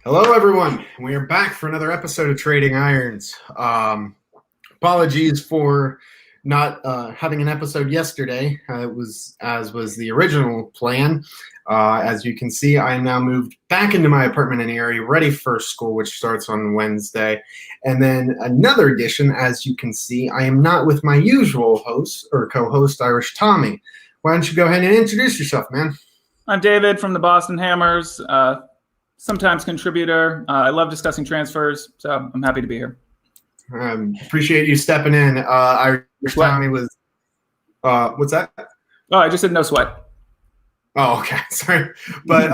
Hello, everyone. We are back for another episode of Trading Irons. Apologies for not having an episode yesterday. It was as was the original plan. As you can see, I am now moved back into my apartment in Erie, ready for school, which starts on Wednesday. And then another addition, as you can see, I am not with my usual host or co-host, Irish Tommy. Why don't you go ahead and introduce yourself, man? I'm David from the Boston Hammers. Sometimes contributor. I love discussing transfers, so I'm happy to be here. Appreciate you stepping in. Irish Tommy was, what's that? Oh, I just said no sweat. Oh, okay. Sorry. But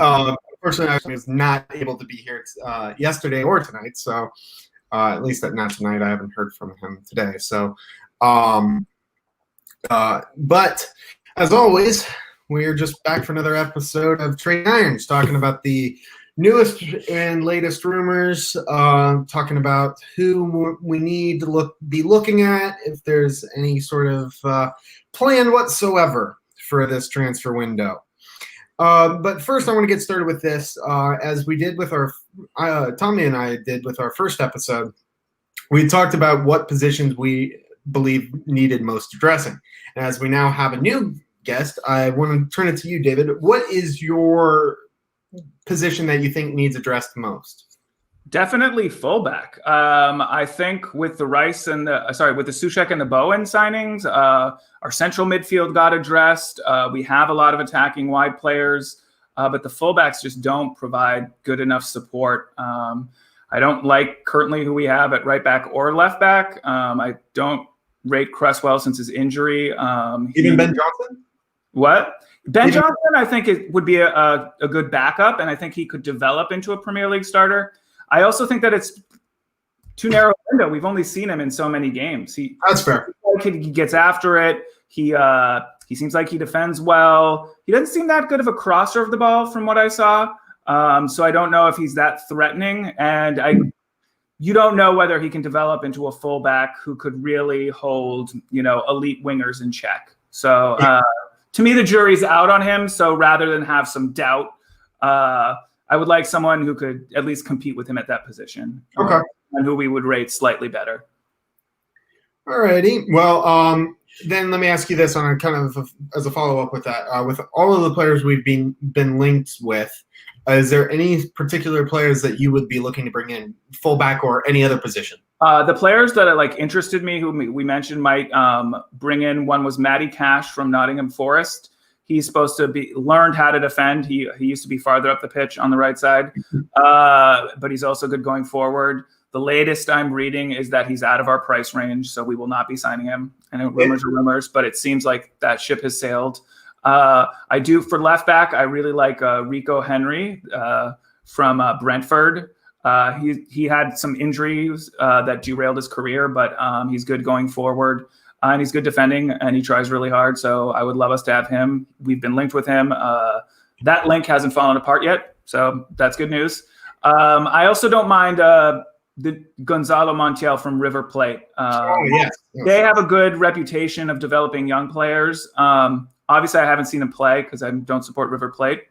unfortunately, I was not able to be here yesterday or tonight. So at least not tonight. I haven't heard from him today. So, but as always, we're just back for another episode of Trading Irons, talking about the newest and latest rumors, talking about who we need to be looking at, if there's any sort of plan whatsoever for this transfer window. But first, I want to get started with this. As we did with our Tommy and I did with our first episode, we talked about what positions we believe needed most addressing. And as we now have a new guest, I want to turn it to you, David. What is your position that you think needs addressed most? Definitely fullback. I think with the Rice and with the Sushek and the Bowen signings, our central midfield got addressed. We have a lot of attacking wide players, but the fullbacks just don't provide good enough support. I don't like currently who we have at right back or left back. I don't rate Cresswell since his injury. Even Ben Johnson? What? Ben Johnson, I think it would be a good backup, and I think he could develop into a Premier League starter. I also think that it's too narrow a window. We've only seen him in so many games. That's fair. He gets after it. He seems like he defends well. He doesn't seem that good of a crosser of the ball from what I saw. So I don't know if he's that threatening, and you don't know whether he can develop into a fullback who could really hold, elite wingers in check. So to me, the jury's out on him. So rather than have some doubt, I would like someone who could at least compete with him at that position. Okay. And who we would rate slightly better. All righty. Well, then let me ask you this on a kind of as a follow-up with that. With all of the players we've been linked with, is there any particular players that you would be looking to bring in, fullback or any other position? The players that interested me, who we mentioned might bring in, one was Matty Cash from Nottingham Forest. He's supposed to be learned how to defend. He used to be farther up the pitch on the right side, but he's also good going forward. The latest I'm reading is that he's out of our price range, so we will not be signing him. And rumors are rumors, but it seems like that ship has sailed. I do for left back. I really like Rico Henry from Brentford. He had some injuries that derailed his career, but he's good going forward. And he's good defending, and he tries really hard. So I would love us to have him. We've been linked with him. That link hasn't fallen apart yet, so that's good news. I also don't mind the Gonzalo Montiel from River Plate. Yes. They have a good reputation of developing young players. Obviously, I haven't seen him play because I don't support River Plate.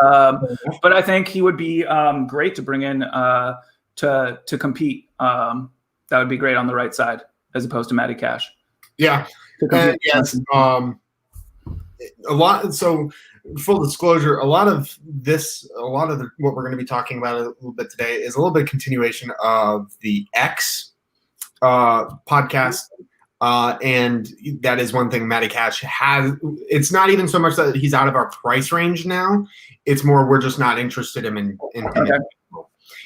But I think he would be great to bring in to compete. That would be great on the right side, as opposed to Matty Cash. Yeah. Yes. A lot. So, full disclosure, a lot of what we're going to be talking about a little bit today is a little bit of continuation of the X podcast. And that is one thing Matty Cash has. It's not even so much that he's out of our price range now. It's more we're just not interested in him. Okay.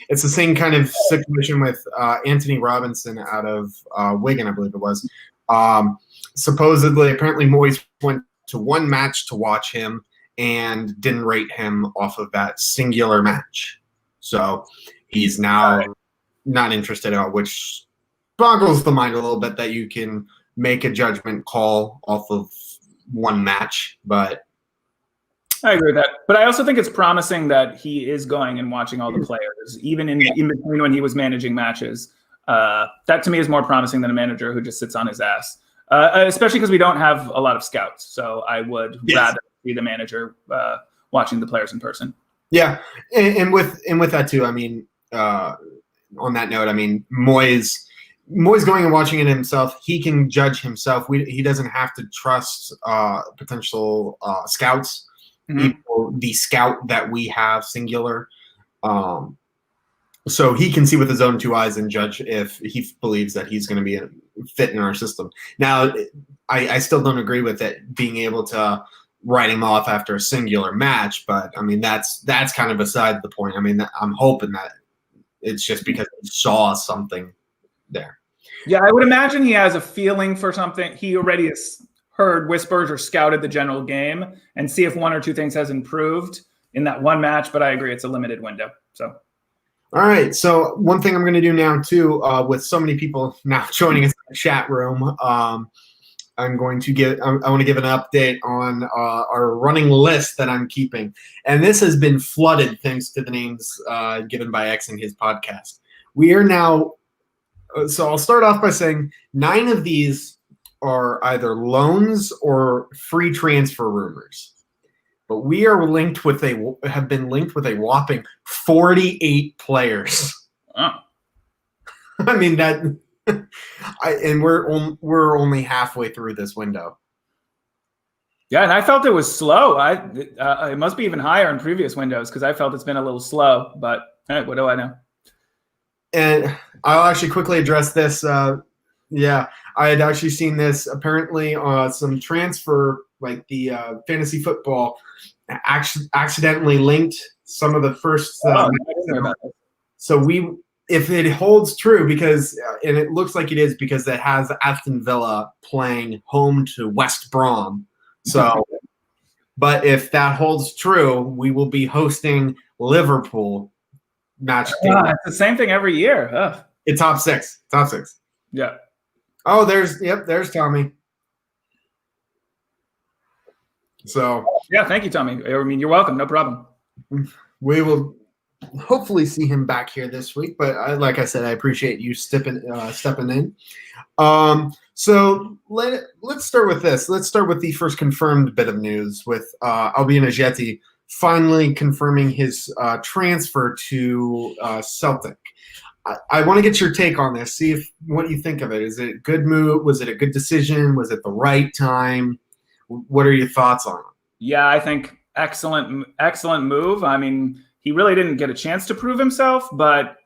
It's the same kind of situation with Anthony Robinson out of Wigan, I believe it was. Supposedly, apparently, Moyes went to one match to watch him and didn't rate him off of that singular match. So he's now not interested at all, which boggles the mind a little bit that you can make a judgment call off of one match. But I agree with that. But I also think it's promising that he is going and watching all the players, even in between when he was managing matches. That to me is more promising than a manager who just sits on his ass, especially because we don't have a lot of scouts. So I would rather be the manager watching the players in person. Yeah, and with that too. I mean, on that note, I mean, Moyes going and watching it himself. He can judge himself. He doesn't have to trust potential scouts, even the scout that we have, singular. So he can see with his own two eyes and judge if he believes that he's going to be fit in our system. Now, I still don't agree with it being able to write him off after a singular match, but I mean that's kind of beside the point. I mean, I'm hoping that it's just because he saw something there. Yeah, I would imagine he has a feeling for something. He already has heard whispers or scouted the general game and see if one or two things has improved in that one match. But I agree, it's a limited window. So. All right. So one thing I'm going to do now too, with so many people now joining us in the chat room, I'm going to I want to give an update on our running list that I'm keeping. And this has been flooded thanks to the names given by X in his podcast. We are now, so I'll start off by saying 9 of these are either loans or free transfer rumors. But we are have been linked with a whopping 48 players. Oh. I mean and we're only halfway through this window. Yeah, and I felt it was slow. It must be even higher in previous windows because I felt it's been a little slow. But hey, what do I know? And I'll actually quickly address this. Yeah, I had actually seen this apparently some transfer, like the fantasy football, accidentally linked some of the first. So if it holds true, because and it looks like it is because it has Aston Villa playing home to West Brom. So, but if that holds true, we will be hosting Liverpool match day. It's the same thing every year. Ugh. It's top six. Yeah. Oh, there's Tommy. So yeah, thank you, Tommy. I mean, you're welcome. No problem. We will hopefully see him back here this week. But like I said, I appreciate you stepping in. So let's start with this. Let's start with the first confirmed bit of news with Albion Ajeti finally confirming his transfer to Celtic. I want to get your take on this. See what you think of it. Is it a good move? Was it a good decision? Was it the right time? What are your thoughts on it? Yeah, I think excellent move. I mean, he really didn't get a chance to prove himself, but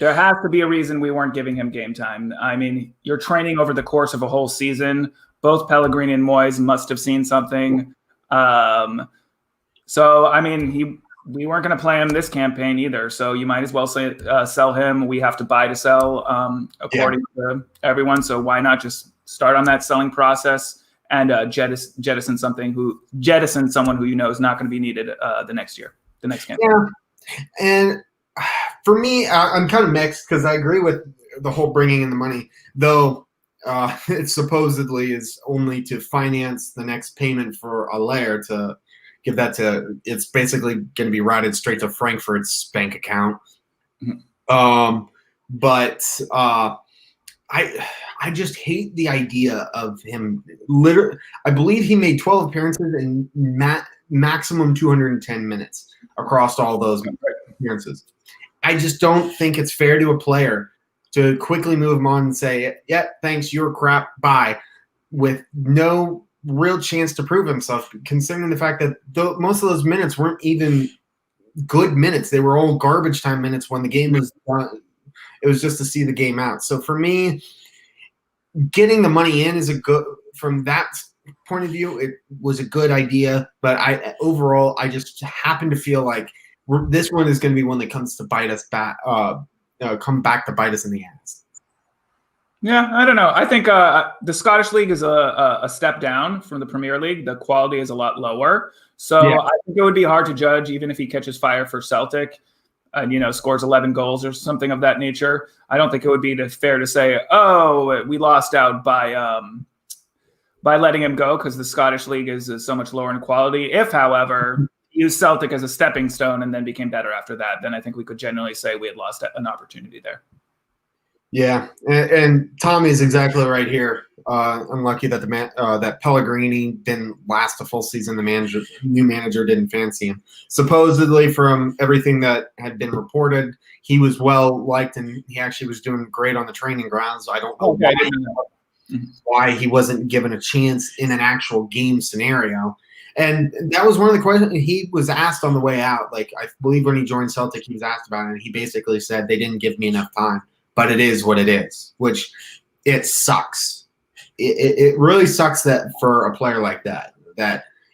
there has to be a reason we weren't giving him game time. I mean, you're training over the course of a whole season. Both Pellegrini and Moyes must have seen something. So, I mean, we weren't going to play him this campaign either. So you might as well say sell him. We have to buy to sell according to everyone. So why not just start on that selling process and jettison someone who you know is not going to be needed the next campaign. Yeah, and for me, I'm kind of mixed because I agree with the whole bringing in the money, though it supposedly is only to finance the next payment for Allaire to give that to. It's basically going to be routed straight to Frankfurt's bank account. Mm-hmm. But I just hate the idea of him. Literally, I believe he made 12 appearances in maximum 210 minutes across all those appearances. I just don't think it's fair to a player to quickly move him on and say, yeah, thanks, you're crap, bye, with no real chance to prove himself, considering the fact that most of those minutes weren't even good minutes. They were all garbage time minutes when the game was done. It was just to see the game out. So for me, getting the money in is from that point of view, it was a good idea. But overall, I just happen to feel like this one is going to be one that comes to bite us back, come back to bite us in the ass. Yeah, I don't know. I think the Scottish League is a step down from the Premier League. The quality is a lot lower. So yeah. I think it would be hard to judge, even if he catches fire for Celtic and, scores 11 goals or something of that nature. I don't think it would be fair to say, oh, we lost out by letting him go because the Scottish League is so much lower in quality. If, however, he used Celtic as a stepping stone and then became better after that, then I think we could generally say we had lost an opportunity there. Yeah, and Tommy is exactly right here. unlucky that that Pellegrini didn't last a full season. The new manager didn't fancy him. Supposedly, from everything that had been reported, he was well liked and he actually was doing great on the training grounds. I don't know why he wasn't given a chance in an actual game scenario. And that was one of the questions he was asked on the way out. Like, I believe when he joined Celtic, he was asked about it, and he basically said, they didn't give me enough time, but it is what it is, which it sucks. It really sucks that for a player like that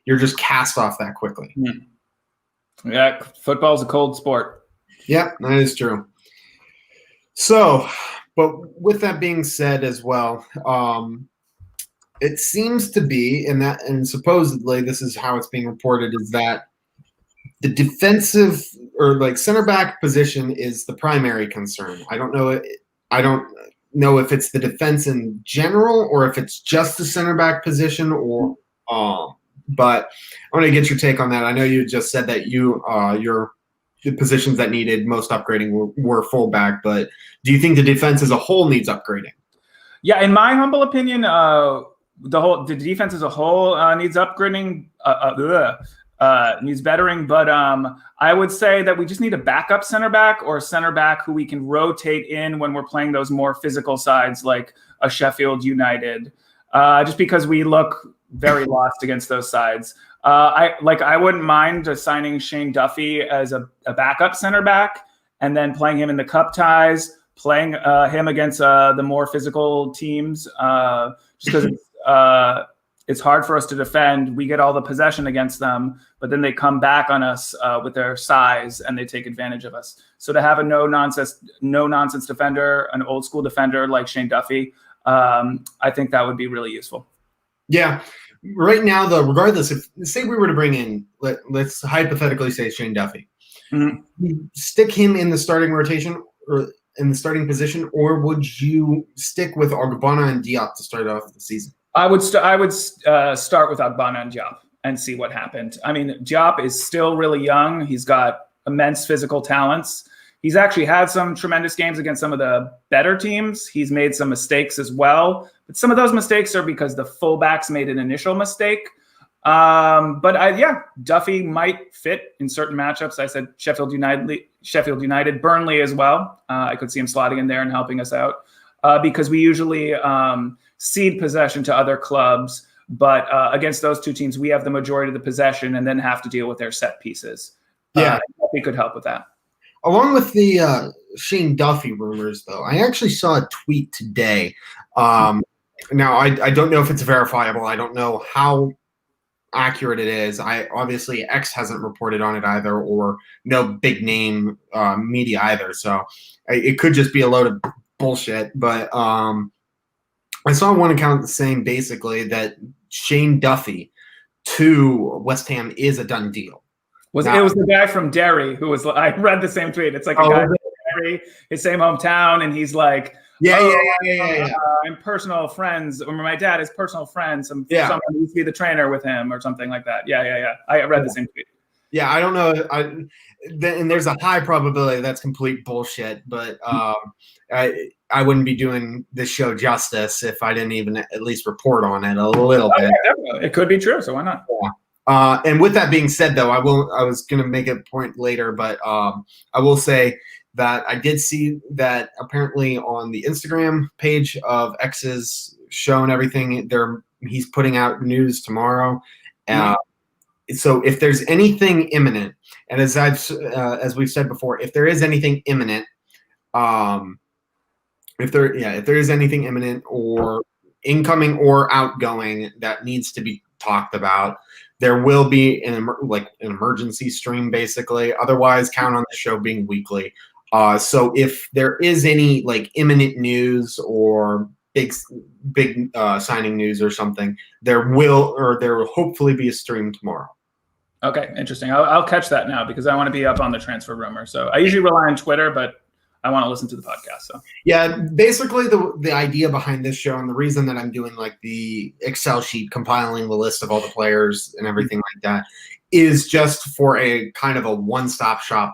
you're just cast off that quickly. Yeah, football's a cold sport. Yep, that is true. So, but with that being said as well, it seems to be, and supposedly this is how it's being reported, is that the defensive or like center back position is the primary concern. I don't know if it's the defense in general or if it's just the center back position or but I want to get your take on that. I know you just said that the positions that needed most upgrading were fullback, but do you think the defense as a whole needs upgrading? Yeah, in my humble opinion, the defense as a whole needs upgrading, needs bettering. But I would say that we just need a backup center back or a center back who we can rotate in when we're playing those more physical sides, like a Sheffield United, just because we look very lost against those sides. I wouldn't mind signing Shane Duffy as a backup center back and then playing him in the cup ties, playing him against the more physical teams, just because it's hard for us to defend. We get all the possession against them, but then they come back on us with their size and they take advantage of us. So to have a no nonsense defender, an old school defender like Shane Duffy, I think that would be really useful. Yeah. Right now, though, regardless, if say we were to bring in, let's hypothetically say Shane Duffy, stick him in the starting rotation or in the starting position, or would you stick with Ogbonna and Diop to start off the season? I would start with Ogbonna and Diop and see what happened. I mean, Diop is still really young. He's got immense physical talents. He's actually had some tremendous games against some of the better teams. He's made some mistakes as well. But some of those mistakes are because the fullbacks made an initial mistake. Duffy might fit in certain matchups. I said Sheffield United, Burnley as well. I could see him slotting in there and helping us out because we usually cede possession to other clubs. But against those two teams, we have the majority of the possession and then have to deal with their set pieces. Yeah, Duffy could help with that. Along with the Shane Duffy rumors, though, I actually saw a tweet today. Now, I don't know if it's verifiable. I don't know how accurate it is. Obviously X hasn't reported on it either, or no big name media either. So it could just be a load of bullshit. But I saw one account saying basically that Shane Duffy to West Ham is a done deal. It was the guy from Derry who was. I read the same tweet. It's like a guy from Derry, his same hometown, and he's like, yeah. I'm personal friends, or my dad is personal friends. Someone used to be the trainer with him, or something like that. Yeah. I read the same tweet. Yeah, I don't know. And there's a high probability that's complete bullshit, but I wouldn't be doing this show justice if I didn't even at least report on it a little bit. Definitely. It could be true, so why not? Yeah. And with that being said, though, I was going to make a point later, but I will say that I did see that apparently on the Instagram page of X's show and everything, he's putting out news tomorrow. So if there's anything imminent, and as we've said before, if there is anything imminent, if there is anything imminent or incoming or outgoing that needs to be talked about, there will be an emergency stream, basically. Otherwise, count on the show being weekly. So if there is any imminent news or big signing news or something, there will hopefully be a stream tomorrow. Okay, interesting. I'll catch that now because I want to be up on the transfer rumor. So I usually rely on Twitter, but I want to listen to the podcast. So yeah, basically the idea behind this show and the reason that I'm doing the Excel sheet compiling the list of all the players and everything like that is just for a kind of a one-stop shop.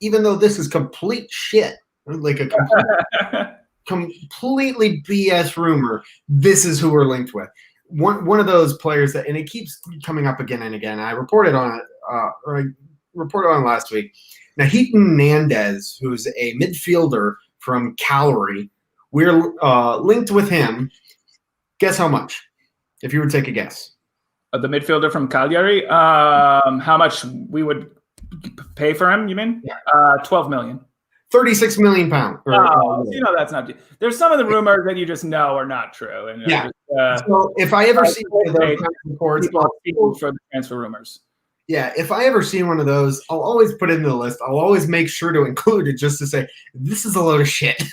Even though this is complete shit, completely BS rumor, this is who we're linked with. One of those players that, and it keeps coming up again and again. I reported on it, or I reported on last week. Nahit Nandez, who's a midfielder from Calgary, we're linked with him. Guess how much? If you would take a guess. The midfielder from Cagliari, how much we would pay for him, you mean? Yeah. 12 million. 36 million pounds. That's not. There's some of the rumors that you just know are not true. And yeah. So if I ever see one of those reports for the transfer rumors. Yeah, if I ever see one of those, I'll always put it in the list. I'll always make sure to include it just to say, this is a load of shit.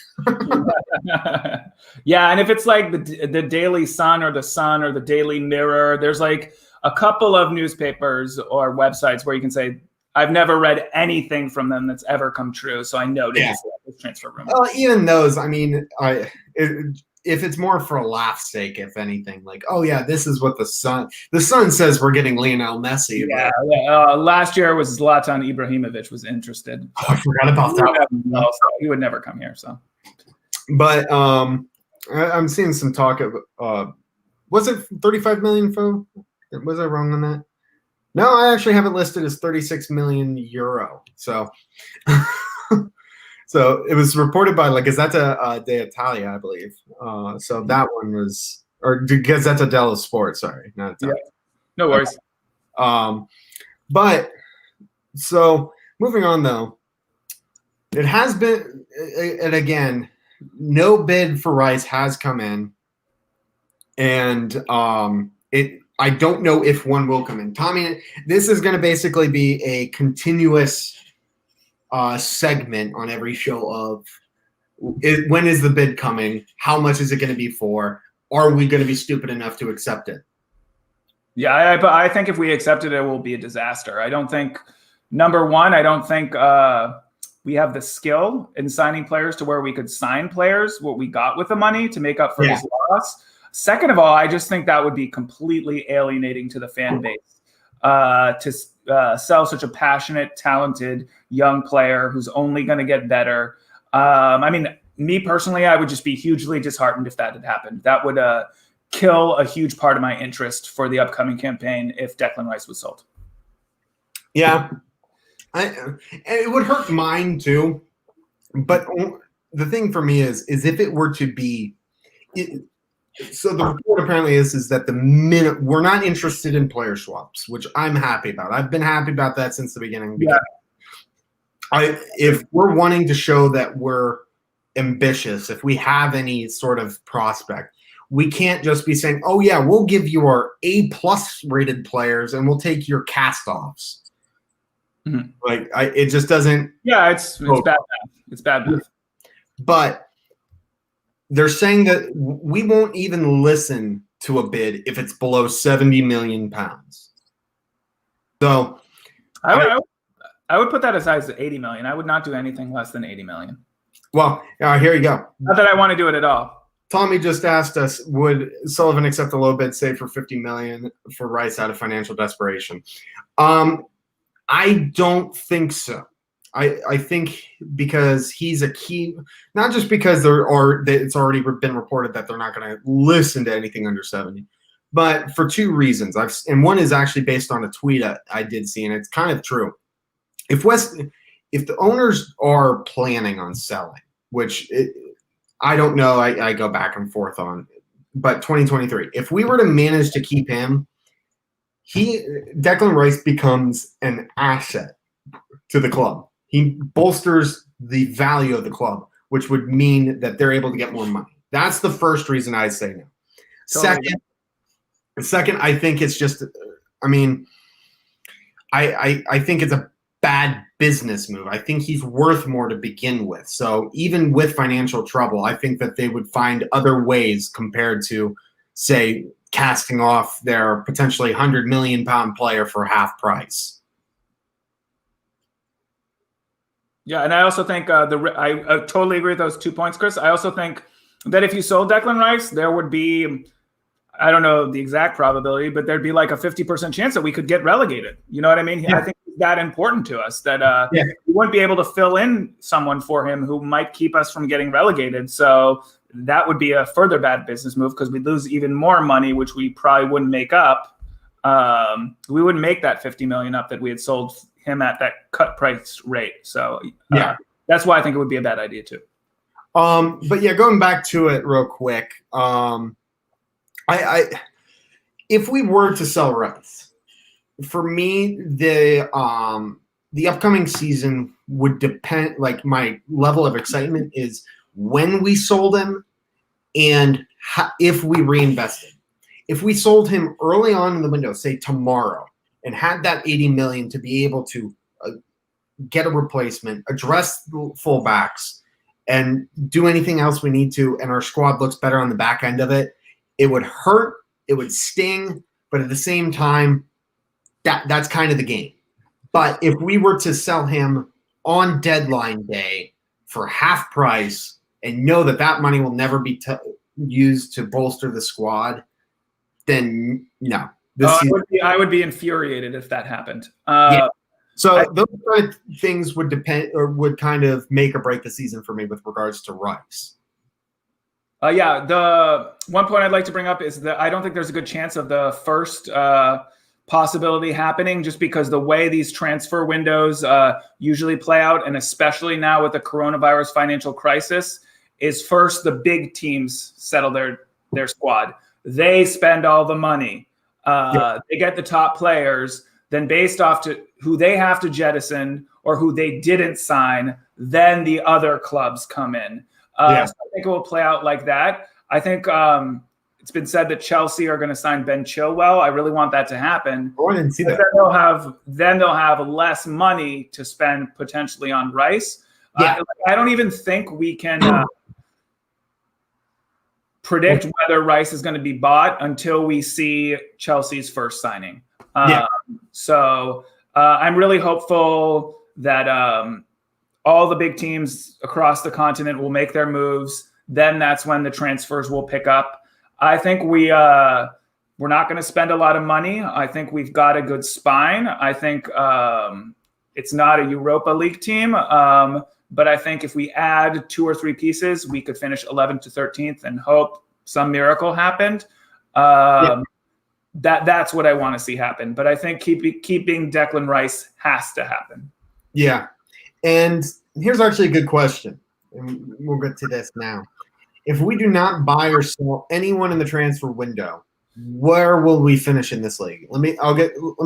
Yeah, and if it's like the Daily Sun or the Daily Mirror, there's like a couple of newspapers or websites where you can say, I've never read anything from them that's ever come true, so I know this transfer rumor. Well, even those, I mean, if it's more for a laugh's sake, if anything, like, oh yeah, this is what the Sun says we're getting Lionel Messi. Yeah. Last year was Zlatan Ibrahimovic was interested. Oh, I forgot about that. He would never come here. So, but I'm seeing some talk of was it 35 million? Was I wrong on that? No, I actually have it listed as 36 million euro. So. So it was reported by Gazzetta d'Italia, I believe. So that one was, or Gazzetta dello Sport, sorry, not Italia. Yeah. No worries. But so moving on though, it has been, and again, no bid for Rice has come in, and I don't know if one will come in. Tommy, this is going to basically be a continuous segment on every show of when is the bid coming? How much is it going to be for? Are we going to be stupid enough to accept it? Yeah, I think if we accept it, it will be a disaster. I don't think, number one, I don't think we have the skill in signing players to where we could sign players what we got with the money to make up for his loss. Second of all, I just think that would be completely alienating to the fan base to sell such a passionate, talented young player who's only going to get better. I mean, me personally, I would just be hugely disheartened if that had happened. That would kill a huge part of my interest for the upcoming campaign if Declan Rice was sold. Yeah. It would hurt mine too. But the thing for me is if it were to be so the report apparently is that the minute we're not interested in player swaps, which I'm happy about. I've been happy about that since the beginning. Yeah. If we're wanting to show that we're ambitious, if we have any sort of prospect, we can't just be saying, oh yeah, we'll give you our A+ rated players and we'll take your cast-offs. Mm-hmm. It just doesn't. Yeah, it's bad math. It's bad math. But they're saying that we won't even listen to a bid if it's below 70 million pounds. So I would put that as high as 80 million. I would not do anything less than 80 million. Well, here you go. Not that I want to do it at all. Tommy just asked us, would Sullivan accept a low bid, say for 50 million for Rice out of financial desperation? I don't think so. I think because he's a key, not just because it's already been reported that they're not going to listen to anything under 70, but for two reasons. And one is actually based on a tweet I did see, and it's kind of true. If the owners are planning on selling, which I don't know, I go back and forth on, but 2023, if we were to manage to keep him, Declan Rice becomes an asset to the club. He bolsters the value of the club, which would mean that they're able to get more money. That's the first reason I say no. Totally. Second, I think it's just, I mean, I think it's a bad business move. I think he's worth more to begin with. So even with financial trouble, I think that they would find other ways compared to, say, casting off their potentially 100 million pound player for half price. Yeah, and I also think I totally agree with those 2 points, Chris. I also think that if you sold Declan Rice, there would be, I don't know the exact probability, but there'd be like a 50% chance that we could get relegated. You know what I mean? Yeah. I think that important to us that Yeah. we wouldn't be able to fill in someone for him who might keep us from getting relegated. So that would be a further bad business move because we'd lose even more money, which we probably wouldn't make up. We wouldn't make that 50 million up that we had sold him at that cut price rate. So that's why I think it would be a bad idea too. But yeah, going back to it real quick, if we were to sell Rice, for me, the upcoming season would depend. Like my level of excitement is when we sold him and if we reinvested. If we sold him early on in the window, say tomorrow, and had that 80 million to be able to get a replacement, address the fullbacks, and do anything else we need to, and our squad looks better on the back end of it, it would hurt, it would sting, but at the same time, that's kind of the game. But if we were to sell him on deadline day for half price and know that money will never be used to bolster the squad, then no. I would be infuriated if that happened. So those kind of things would depend, or would kind of make or break the season for me with regards to Rice. The one point I'd like to bring up is that I don't think there's a good chance of the first possibility happening, just because the way these transfer windows usually play out, and especially now with the coronavirus financial crisis, is first the big teams settle their squad. They spend all the money. They get the top players. Then based off to who they have to jettison or who they didn't sign, then the other clubs come in. So I think it will play out like that. I think it's been said that Chelsea are going to sign Ben Chilwell. I really want that to happen. Oh, I didn't see that. Then they'll have less money to spend potentially on Rice. I don't even think we can predict whether Rice is going to be bought until we see Chelsea's first signing. So I'm really hopeful that all the big teams across the continent will make their moves. Then that's when the transfers will pick up. I think we're not going to spend a lot of money. I think we've got a good spine. I think it's not a Europa League team, but I think if we add 2 or 3 pieces, we could finish 11th to 13th and hope some miracle happened. That's what I want to see happen. But I think keeping Declan Rice has to happen. Yeah. And here's actually a good question. And we'll get to this now. If we do not buy or sell anyone in the transfer window, where will we finish in this league? Let me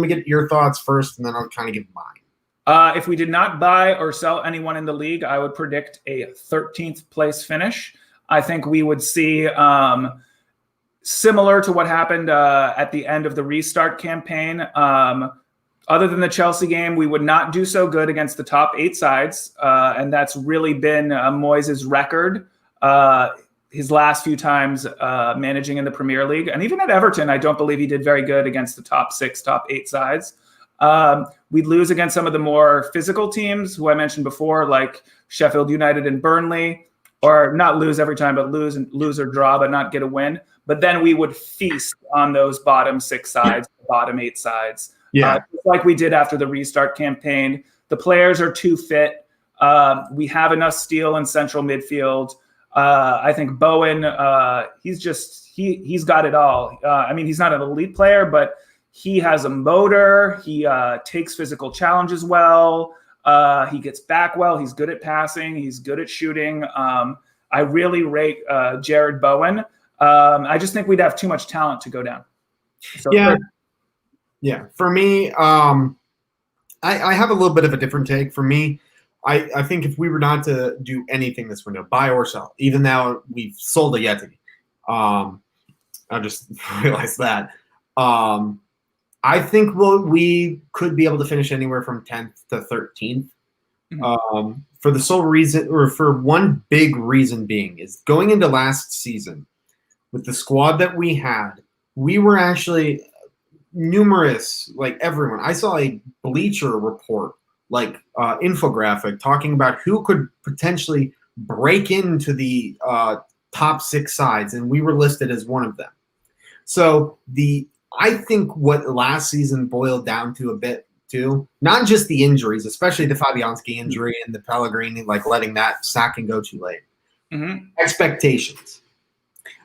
get your thoughts first, and then I'll kind of give mine. If we did not buy or sell anyone in the league, I would predict a 13th place finish. I think we would see similar to what happened at the end of the restart campaign. Other than the Chelsea game, we would not do so good against the top 8 sides. And that's really been Moyes' record his last few times managing in the Premier League. And even at Everton, I don't believe he did very good against the top 6, top 8 sides. We'd lose against some of the more physical teams who I mentioned before, like Sheffield United and Burnley, or not lose every time, but lose or draw, but not get a win. But then we would feast on those bottom 6 sides, bottom 8 sides. Like we did after the restart campaign. The players are too fit. We have enough steel in central midfield. I think Bowen, he's got it all. I mean, he's not an elite player, but he has a motor. He takes physical challenges well. He gets back well. He's good at passing. He's good at shooting. I really rate Jared Bowen. I just think we'd have too much talent to go down. So For me, I have a little bit of a different take. For me, I think if we were not to do anything this window, buy or sell, even now we've sold a Yeti. I just realized that. I think we could be able to finish anywhere from 10th to 13th. For the sole reason, or for one big reason being, is going into last season with the squad that we had, we were actually numerous, like everyone. I saw a Bleacher report, like infographic, talking about who could potentially break into the top 6 sides, and we were listed as one of them. So I think what last season boiled down to a bit too. Not just the injuries, especially the Fabianski injury and the Pellegrini, like letting that sacking go too late. Mm-hmm. Expectations.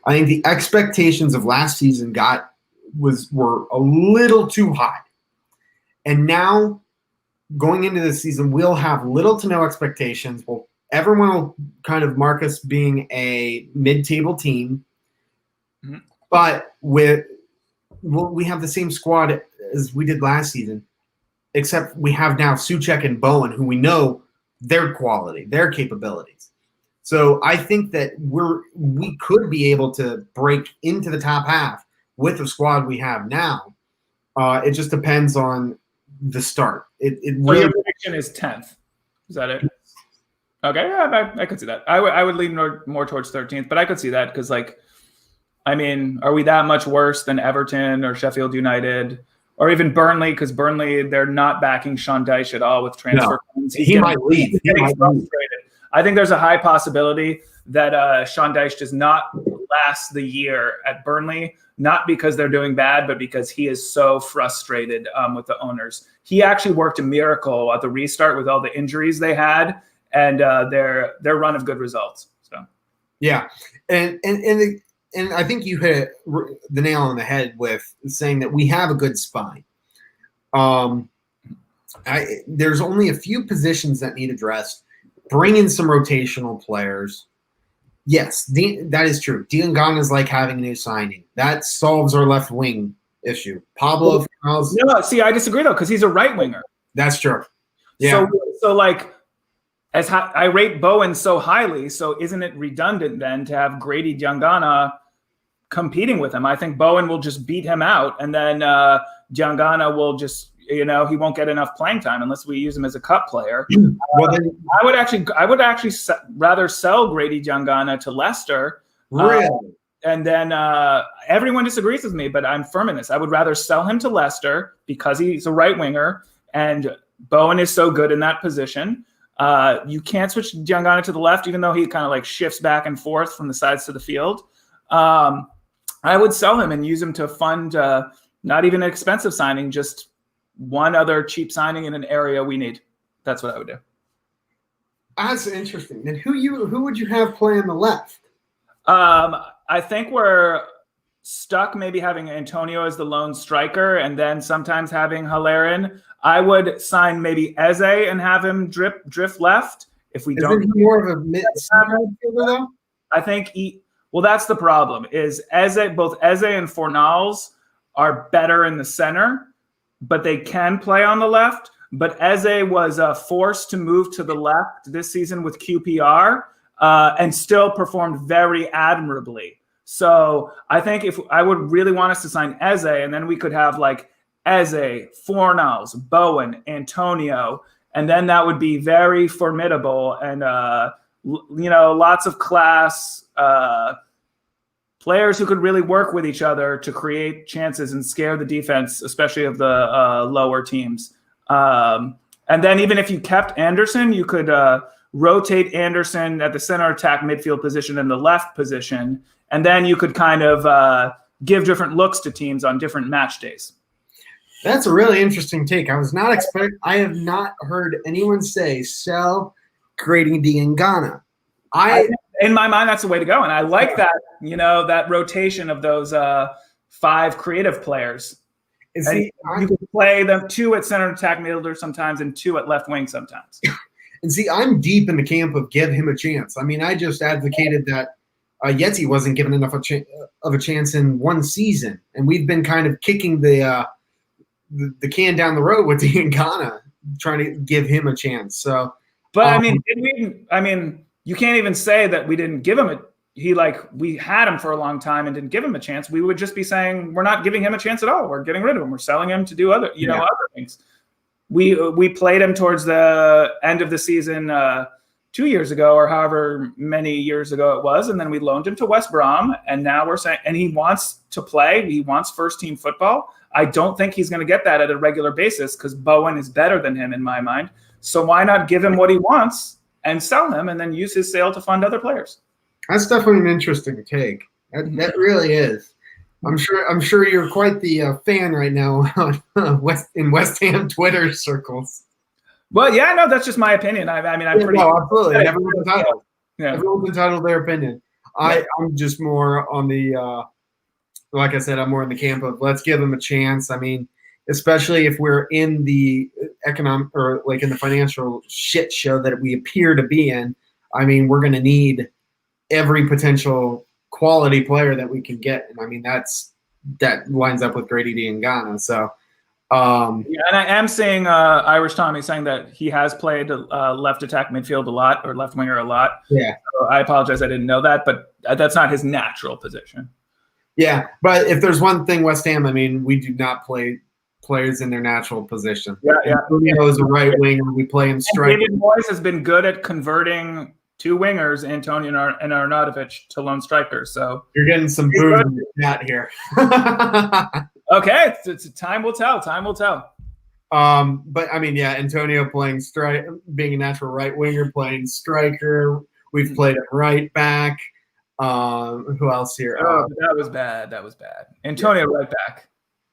I think the expectations of last season were a little too high. And now, going into this season, we'll have little to no expectations. Everyone will kind of mark us being a mid-table team. Mm-hmm. But we have the same squad as we did last season, except we have now Souček and Bowen, who we know their quality, their capabilities. So I think that we could be able to break into the top half with the squad we have now. It just depends on the start. So your prediction is 10th. Is that it? Okay, yeah, I could see that. I would lean more towards 13th, but I could see that because, like, I mean, are we that much worse than Everton or Sheffield United or even Burnley? Because Burnley, they're not backing Sean Dyche at all with transfer funds. He might leave. I think there's a high possibility that Sean Dyche does not last the year at Burnley, not because they're doing bad, but because he is so frustrated with the owners. He actually worked a miracle at the restart with all the injuries they had and their run of good results. So, yeah, and I think you hit the nail on the head with saying that we have a good spine. There's only a few positions that need addressed. Bring in some rotational players. Yes, that is true. Diangana is like having a new signing. That solves our left wing issue. Pablo. No, see, I disagree though because he's a right winger. That's true. Yeah. So like, I rate Bowen so highly, so isn't it redundant then to have Grady Diangana competing with him? I think Bowen will just beat him out, and then Diangana will just. He won't get enough playing time unless we use him as a cup player. I would actually rather sell Grady Diangana to Leicester. Really? And then everyone disagrees with me, but I'm firm in this. I would rather sell him to Leicester because he's a right winger and Bowen is so good in that position. You can't switch Diangana to the left, even though he kind of like shifts back and forth from the sides to the field. I would sell him and use him to fund not even an expensive signing, just one other cheap signing in an area we need. That's what I would do. That's interesting. Then who would you have play on the left? I think we're stuck maybe having Antonio as the lone striker and then sometimes having Halerin. I would sign maybe Eze and have him drift left. If we don't, isn't he more of a midfielder though? I think that's the problem. Is both Eze and Fornals are better in the center, but they can play on the left. But Eze was forced to move to the left this season with QPR and still performed very admirably. So I think if I would really want us to sign Eze, and then we could have like Eze, Fornals, Bowen, Antonio, and then that would be very formidable and, lots of class players who could really work with each other to create chances and scare the defense, especially of the lower teams. And then even if you kept Anderson, you could rotate Anderson at the center attack midfield position and the left position. And then you could kind of give different looks to teams on different match days. That's a really interesting take. I have not heard anyone say sell Grady Diangana. In my mind, that's the way to go. And I like that, that rotation of those 5 creative players. You can play them 2 at center attack midfielder sometimes and 2 at left wing sometimes. And see, I'm deep in the camp of give him a chance. I mean, I just advocated that Yeti wasn't given enough of a chance in one season. And we've been kind of kicking the can down the road with Diangana, trying to give him a chance. So, but you can't even say that we didn't give him we had him for a long time and didn't give him a chance. We would just be saying we're not giving him a chance at all. We're getting rid of him. We're selling him to do other things. We played him towards the end of the season 2 years ago or however many years ago it was, and then we loaned him to West Brom, and now we're saying, and he wants to play. He wants first team football. I don't think he's going to get that at a regular basis because Bowen is better than him in my mind. So why not give him what he wants and sell him and then use his sale to fund other players? That's definitely an interesting take. That really is. I'm sure you're quite the fan right now on West Ham Twitter circles. Well, yeah, no, that's just my opinion. I mean, I'm pretty. No, absolutely. And everyone's entitled. Yeah. Everyone's entitled to their opinion. I'm just more on the, like I said, I'm more in the camp of let's give them a chance. I mean, especially if we're in the economic or like in the financial shit show that we appear to be in. I mean, we're going to need every potential quality player that we can get, and I mean that lines up with Grady D and Ghana. So. And I am seeing Irish Tommy saying that he has played left attack midfield a lot or left winger a lot. Yeah. So I apologize, I didn't know that, but that's not his natural position. Yeah, but if there's one thing West Ham, I mean, we do not play players in their natural position. Yeah. Antonio is a right winger. We play him straight. David Moyes has been good at converting two wingers, Antonio and Arnautovic, to lone strikers. So you're getting some booze in the chat here. Okay, time will tell. Time will tell. But I mean, yeah, Antonio playing being a natural right winger, playing striker. We've played at right back. Who else here? That was bad. That was bad. Antonio right back.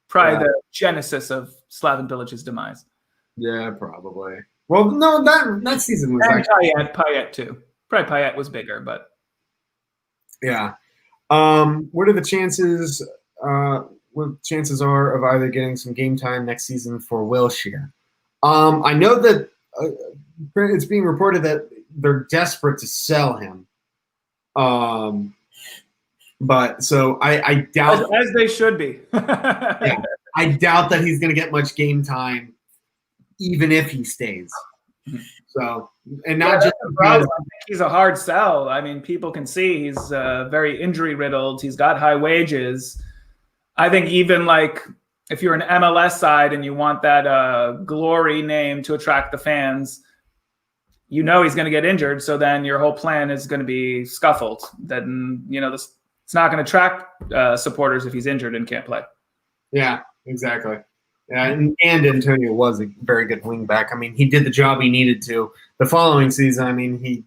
Probably the genesis of Zlatan Ibrahimovic's demise. Yeah, probably. Well, no, that season was actually Payet too. Probably Payet was bigger, but yeah. What are the chances? What chances are of either getting some game time next season for Wilshere? I know that it's being reported that they're desperate to sell him. But so I doubt as they should be. Yeah, I doubt that he's going to get much game time, even if he stays. So, and not just I think he's a hard sell. I mean, people can see he's very injury riddled. He's got high wages. I think even like if you're an MLS side and you want that glory name to attract the fans, you know he's going to get injured. So then your whole plan is going to be scuffled. Then, it's not going to attract supporters if he's injured and can't play. Yeah, exactly. And Antonio was a very good wing back. I mean, he did the job he needed to. The following season, I mean,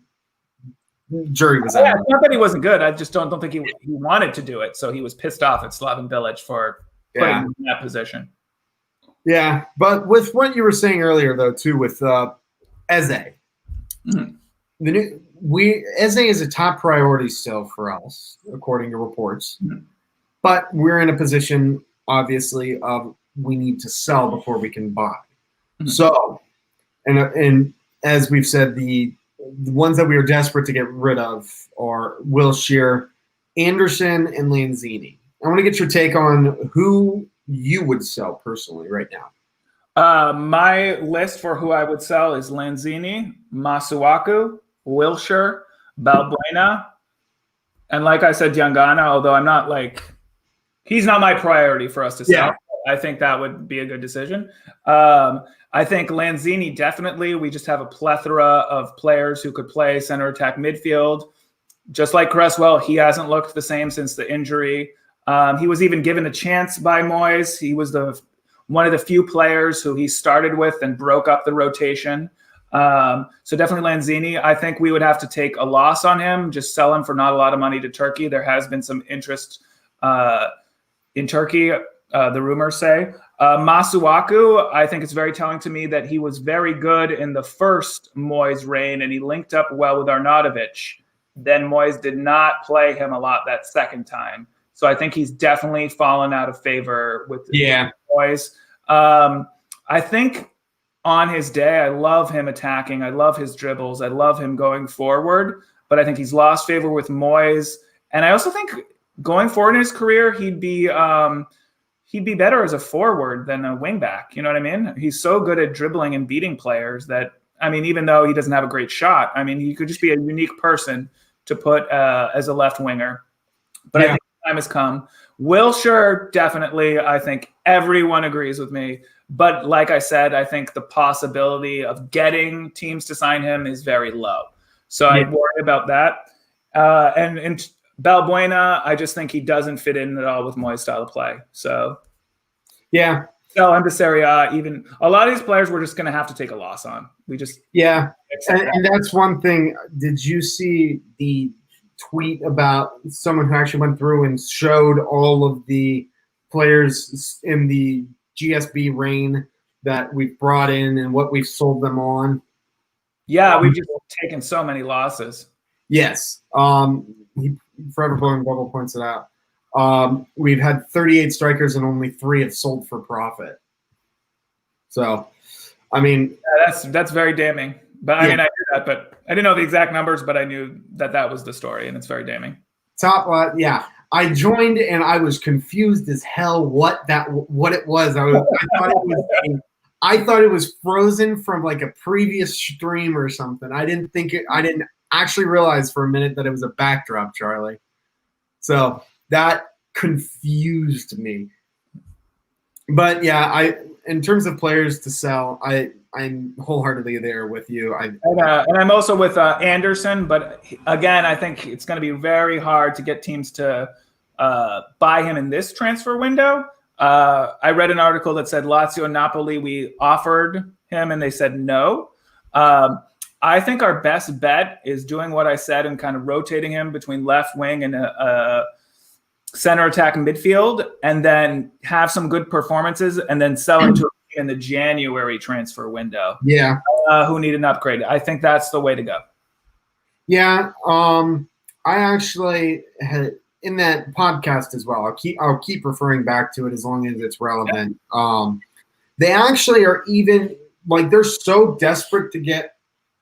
jury was out. Yeah, it's not that he wasn't good. I just don't think he wanted to do it. So he was pissed off at Slaven Bilic for putting him in that position. Yeah, but with what you were saying earlier, though, too, with Eze, Eze is a top priority still for us, according to reports. But we're in a position, obviously, of we need to sell before we can buy. So, and as we've said, the ones that we are desperate to get rid of are Wilshere, Anderson, and Lanzini. I want to get your take on who you would sell personally right now. My list for who I would sell is Lanzini, Masuaku, Wilshere, Balbuena, and like I said, Diangana, although I'm not he's not my priority for us to sell. Yeah. I think that would be a good decision. I think Lanzini, definitely. We just have a plethora of players who could play center attack midfield. Just like Cresswell, he hasn't looked the same since the injury. He was even given a chance by Moyes. He was one of the few players who he started with and broke up the rotation. So definitely Lanzini. I think we would have to take a loss on him, just sell him for not a lot of money to Turkey. There has been some interest in Turkey, the rumors say. Masuaku, I think it's very telling to me that he was very good in the first Moyes reign and he linked up well with Arnautovic. Then Moyes did not play him a lot that second time. So I think he's definitely fallen out of favor with Moyes. I think on his day, I love him attacking. I love his dribbles. I love him going forward. But I think he's lost favor with Moyes. And I also think going forward in his career, he'd be better as a forward than a wingback. You know what I mean? He's so good at dribbling and beating players that, I mean, even though he doesn't have a great shot, I mean, he could just be a unique person to put as a left winger. But I think the time has come. Wilshere, definitely. I think everyone agrees with me. But like I said, I think the possibility of getting teams to sign him is very low. So I worry about that. And Balbuena, I just think he doesn't fit in at all with Moyes' style of play. So, sell him to Serie A. Even a lot of these players, we're just going to have to take a loss on. We just and that's one thing. Did you see the tweet about someone who actually went through and showed all of the players in the GSB reign that we've brought in and what we've sold them on. Yeah, we've just taken so many losses. Yes. Forever Blowing Bubble points it out. We've had 38 strikers and only 3 have sold for profit. So, I mean, yeah, that's very damning. But I mean, I knew that, but I didn't know the exact numbers, but I knew that was the story, and it's very damning. Yeah. I joined and I was confused as hell what it was. I thought it was frozen from like a previous stream or something. I didn't actually realize for a minute that it was a backdrop, Charlie. So that confused me. But yeah, in terms of players to sell, I'm wholeheartedly there with you. And I'm also with Anderson, but again, I think it's going to be very hard to get teams to buy him in this transfer window. I read an article that said Lazio and Napoli, we offered him and they said no. I think our best bet is doing what I said and kind of rotating him between left wing and center attack and midfield, and then have some good performances and then sell him to in the January transfer window. Yeah. Who need an upgrade. I think that's the way to go. Yeah. I actually had in that podcast as well. I'll keep referring back to it as long as it's relevant. Yeah. They actually are even like they're so desperate to get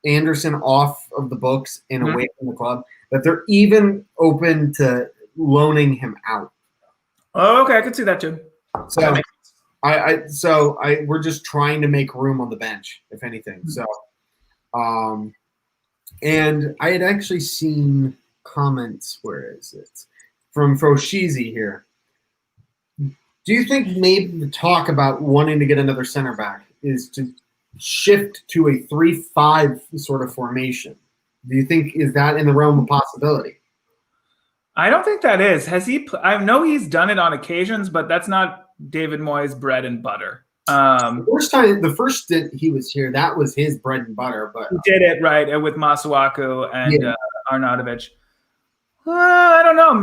Anderson off of the books and away from the club that they're even open to loaning him out. Oh, okay, I could see that too. So we're just trying to make room on the bench, if anything. So, and I had actually seen comments. Where is it? From Foshizi here. Do you think maybe the talk about wanting to get another center back is to shift to a 3-5 sort of formation? Do you think is that in the realm of possibility? I don't think that is. I know he's done it on occasions, but that's not David Moyes' bread and butter. The first stint he was here, that was his bread and butter. But he did it right with Masuaku and Arnautovic. I don't know,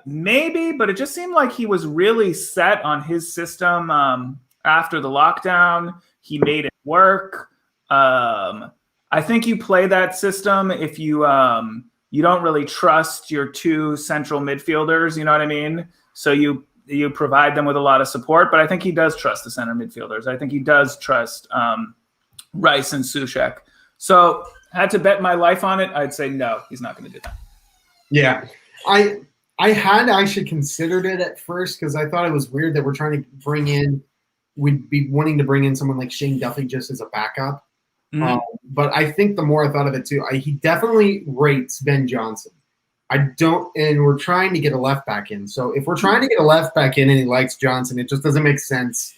maybe, but it just seemed like he was really set on his system after the lockdown. He made it work. I think you play that system if you don't really trust your 2 central midfielders. You know what I mean? So you provide them with a lot of support, but I think he does trust the center midfielders. I think he does trust Rice and Soucek. So had to bet my life on it. I'd say no, he's not going to do that. Yeah, I had actually considered it at first because I thought it was weird that we're trying to we'd be wanting to bring in someone like Shane Duffy just as a backup. But I think the more I thought of it too, he definitely rates Ben Johnson. And we're trying to get a left back in. So if we're trying to get a left back in and he likes Johnson, it just doesn't make sense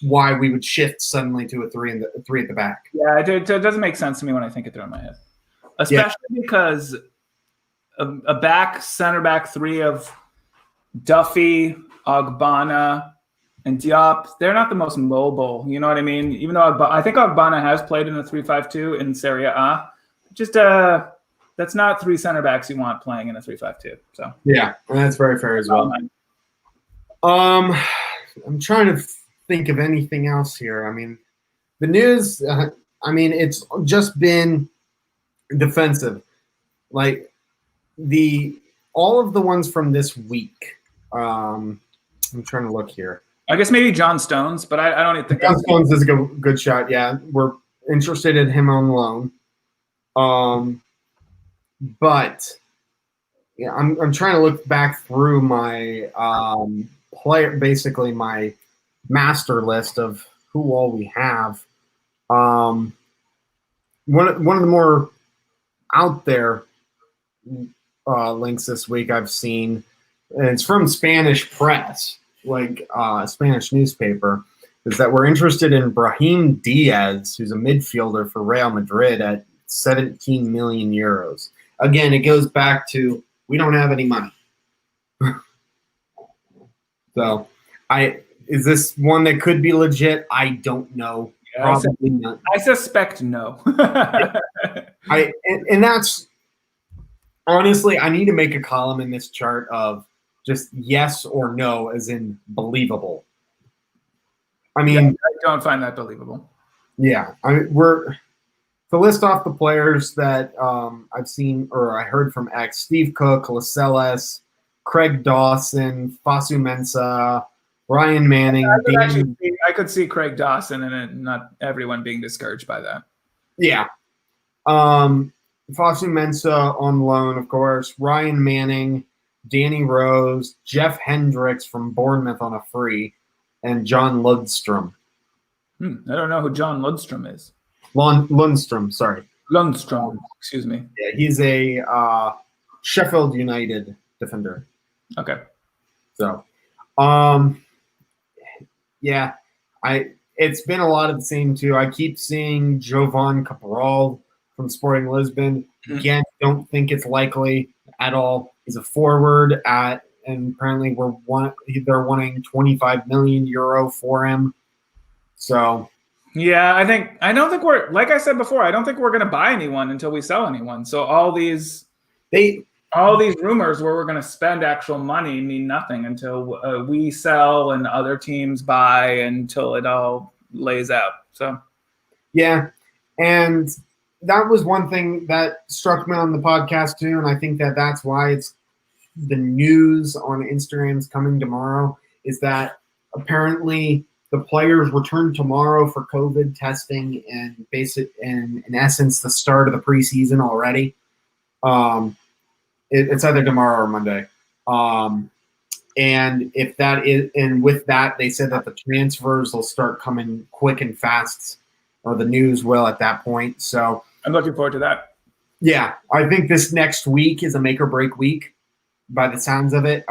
why we would shift suddenly to a 3 at the back. Yeah, it doesn't make sense to me when I think it through in my head, especially because a center back 3 of Duffy, Ogbonna, and Diop, they're not the most mobile. You know what I mean? Even though I think Ogbonna has played in a 3-5-2 in Serie A, just that's not 3 center backs you want playing in a 3-5-2. So yeah, that's very fair as well. I'm trying to think of anything else here. I mean, the news. It's just been defensive. Like all of the ones from this week. I'm trying to look here. I guess maybe John Stones, but I don't even think John Stones is a good shot. Yeah, we're interested in him on loan. But yeah, I'm trying to look back through my my master list of who all we have. One of the more out there links this week I've seen, and it's from Spanish press, like Spanish newspaper, is that we're interested in Brahim Diaz, who's a midfielder for Real Madrid at 17 million euros. Again, it goes back to we don't have any money. So, is this one that could be legit? I don't know. Yeah, probably not. I suspect no. Honestly, I need to make a column in this chart of just yes or no, as in believable. I mean, I don't find that believable. Yeah, we're to list off the players that I've seen or I heard from X: Steve Cook, Lascelles, Craig Dawson, Fasu Mensah, Ryan Manning. I could see Craig Dawson and not everyone being discouraged by that. Yeah. Fasu Mensah on loan, of course. Ryan Manning, Danny Rose, Jeff Hendricks from Bournemouth on a free, and John Lundstrom. I don't know who John Lundstrom is. Lundstrom, sorry. Lundstrom, excuse me. Yeah, he's a Sheffield United defender. Okay. So, yeah, it's been a lot of the same too. I keep seeing Jovan Cabral from Sporting Lisbon. Again, don't think it's likely at all. He's a forward and apparently they're wanting 25 million euro for him. So yeah, I don't think we're, like I said before, I don't think we're going to buy anyone until we sell anyone. So all these rumors where we're going to spend actual money mean nothing until we sell and other teams buy, until it all lays out. So yeah, and that was one thing that struck me on the podcast too, and I think that's why it's the news on Instagram's coming tomorrow, is that apparently the players return tomorrow for COVID testing and in essence the start of the preseason already. It's either tomorrow or Monday. And if that is, and with that, they said that the transfers will start coming quick and fast, or the news will at that point. So I'm looking forward to that. Yeah, I think this next week is a make or break week. By the sounds of it,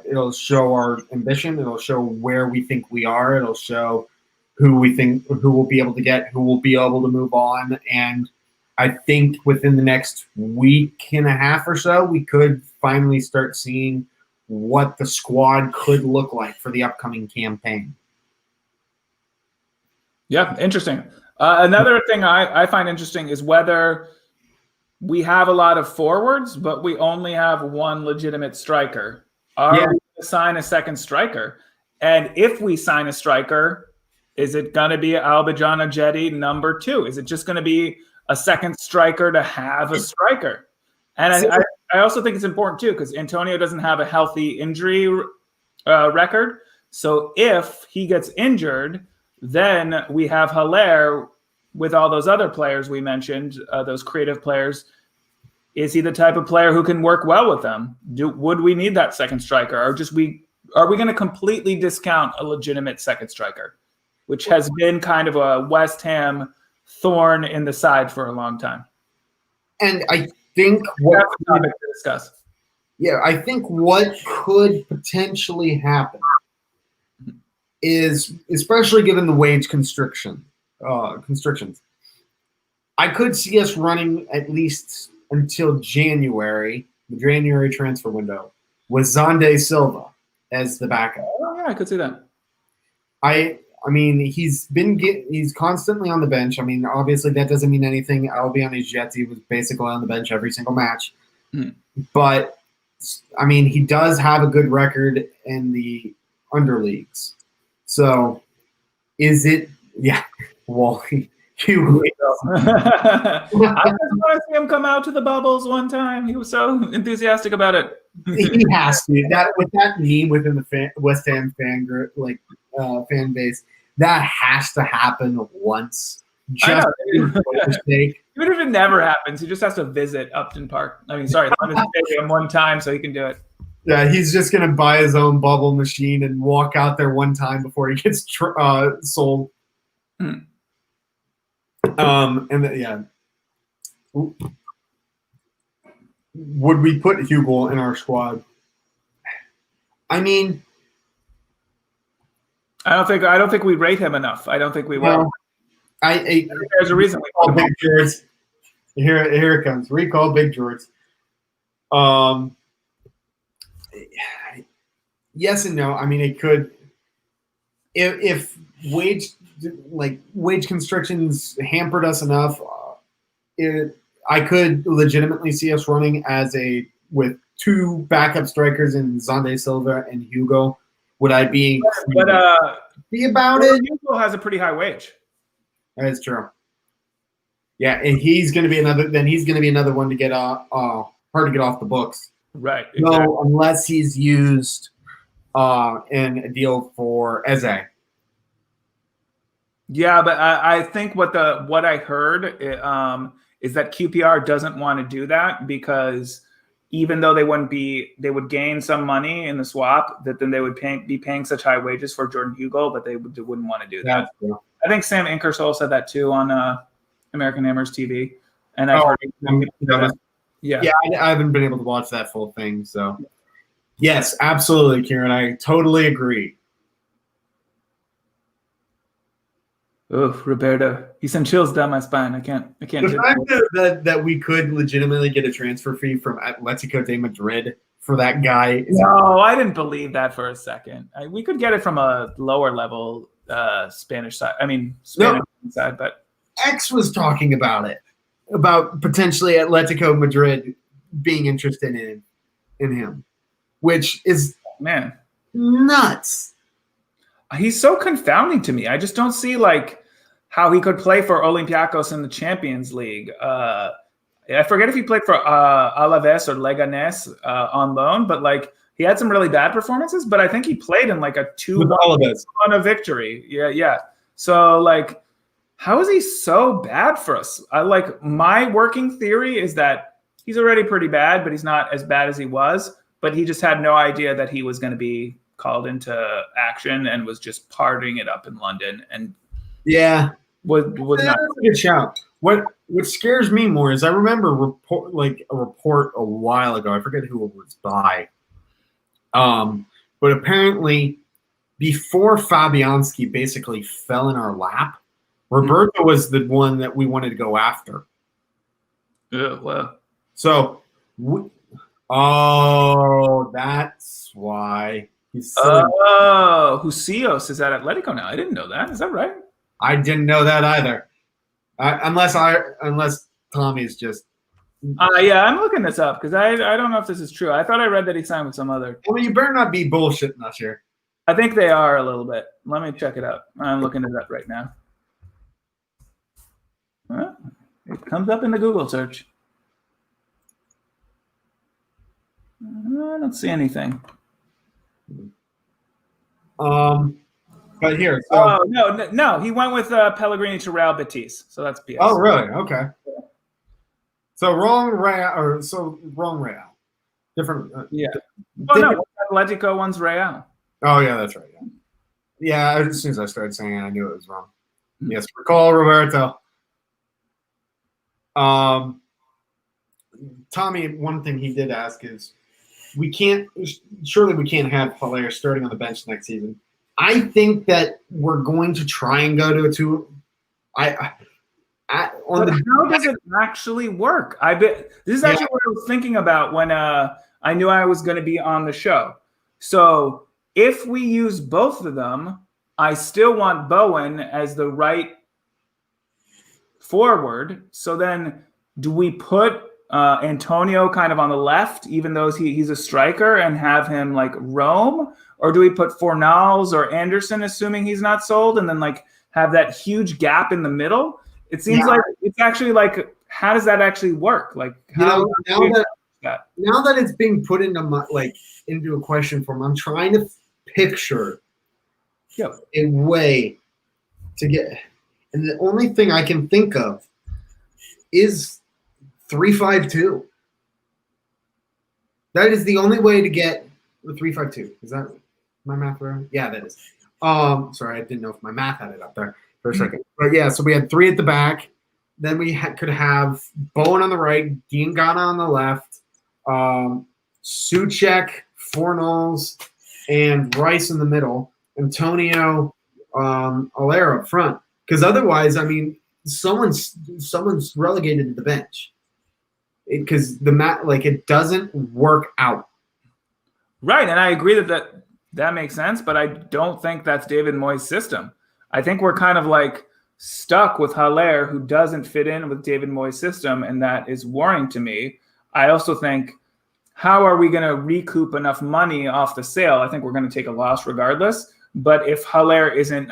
it'll show our ambition. It'll show where we think we are. It'll show who will be able to get, who will be able to move on. And I think within the next week and a half or so, we could finally start seeing what the squad could look like for the upcoming campaign. Yeah, interesting. Another thing I find interesting is whether we have a lot of forwards, but we only have one legitimate striker. Are we going to sign a second striker? And if we sign a striker, is it going to be Albajana Jetty number 2? Is it just going to be a second striker to have a striker? And I also think it's important too, because Antonio doesn't have a healthy injury record. So if he gets injured, then we have Haller with all those other players we mentioned, those creative players. Is he the type of player who can work well with them? Would we need that second striker? Or are we going to completely discount a legitimate second striker, which has been kind of a West Ham thorn in the side for a long time? And I think I think what could potentially happen is, especially given the wage constrictions, I could see us running at least until January, the January transfer window, with Xande Silva as the backup. Oh yeah, I could see that. I mean, he's constantly on the bench. I mean, obviously that doesn't mean anything. I'll be on his Jets. He was basically on the bench every single match. But I mean, he does have a good record in the underleagues. So is it? Yeah. Well, I just want to see him come out to the bubbles one time. He was so enthusiastic about it. He has to. With that meme within the West Ham fan group, fan base, that has to happen once. Just even if it never happens, he just has to visit Upton Park. London Stadium one time so he can do it. Yeah, he's just gonna buy his own bubble machine and walk out there one time before he gets sold. Would we put Hugo in our squad? I mean, I don't think we rate him enough. I don't think we will. I think there's a reason we call Big George. Here it comes. Recall Big George. Yes and no. I mean, it could. If wage constrictions hampered us enough, I could legitimately see us running as a with two backup strikers in Zande Silva and Hugo, would I be about it? Hugo has a pretty high wage. That is true. Yeah, and he's going to be another. Then he's going to be another one to get hard to get off the books. Right. Exactly. No, unless he's used in a deal for Eze. Yeah, but I think what I heard is that QPR doesn't want to do that because even though they would gain some money in the swap, that then they would be paying such high wages for Jordan Hugo, but they wouldn't want to do that. Yeah. I think Sam Inkersole said that too on American Hammers TV, and I've heard yeah, I haven't been able to watch that full thing, so yes, absolutely, Kieran, I totally agree. Oh, Roberto, he sent chills down my spine. I can't. The fact that we could legitimately get a transfer fee from Atletico de Madrid for that guy. No, I didn't believe that for a second. We could get it from a lower level Spanish side. I mean, Spanish side, but X was talking about it, about potentially Atletico Madrid being interested in him, which is nuts. He's so confounding to me. I just don't see how he could play for Olympiacos in the Champions League. I forget if he played for Alaves or Leganés on loan, but he had some really bad performances. But I think he played in a 2-1 on a victory. Yeah. So how is he so bad for us? My working theory is that he's already pretty bad, but he's not as bad as he was. But he just had no idea that he was going to be called into action and was just partying it up in London. And was not a good shout. What scares me more is I remember a report a while ago. I forget who it was by. But apparently, before Fabianski basically fell in our lap, Roberto was the one that we wanted to go after. Yeah, well. So, that's why. Husillos is at Atletico now. I didn't know that. Is that right? I didn't know that either. Unless Tommy's just. Yeah, I'm looking this up because I don't know if this is true. I thought I read that he signed with some other. Well, you better not be bullshitting us here. I think they are a little bit. Let me check it out. I'm looking it up right now. Well, it comes up in the Google search. I don't see anything. But here. So, no. He went with Pellegrini to Real Betis. So that's PS. Oh, really? Okay. So wrong Real. Different. Atletico one's Real. Oh yeah, that's right. Yeah. As soon as I started saying it, I knew it was wrong. Yes, recall Roberto. Tommy, one thing he did ask is, surely we can't have Haller starting on the bench next season. I think that we're going to try and go to a two. How does it actually work? This is actually what I was thinking about when I knew I was going to be on the show. So if we use both of them, I still want Bowen as the right forward. So then do we put Antonio kind of on the left, even though he's a striker, and have him roam? Or do we put Fornals or Anderson, assuming he's not sold, and then have that huge gap in the middle? It seems like it's actually how does that actually work? Now that it's being put into into a question form, I'm trying to picture a way to get, and the only thing I can think of is 3-5-2. That is the only way to get the 3-5-2. Is that my math right? Yeah, that is. Sorry, I didn't know if my math had it up there for a second. But yeah, so we had 3 at the back. Then we could have Bowen on the right, Dean Gana on the left, Souček, Fornals, and Rice in the middle. Antonio, Haller up front. Because otherwise, I mean, someone's relegated to the bench. Because it doesn't work out. Right, and I agree that makes sense, but I don't think that's David Moyes' system. I think we're kind of stuck with Haller, who doesn't fit in with David Moyes' system, and that is worrying to me. I also think how are we going to recoup enough money off the sale? I think we're going to take a loss regardless. But if Haller isn't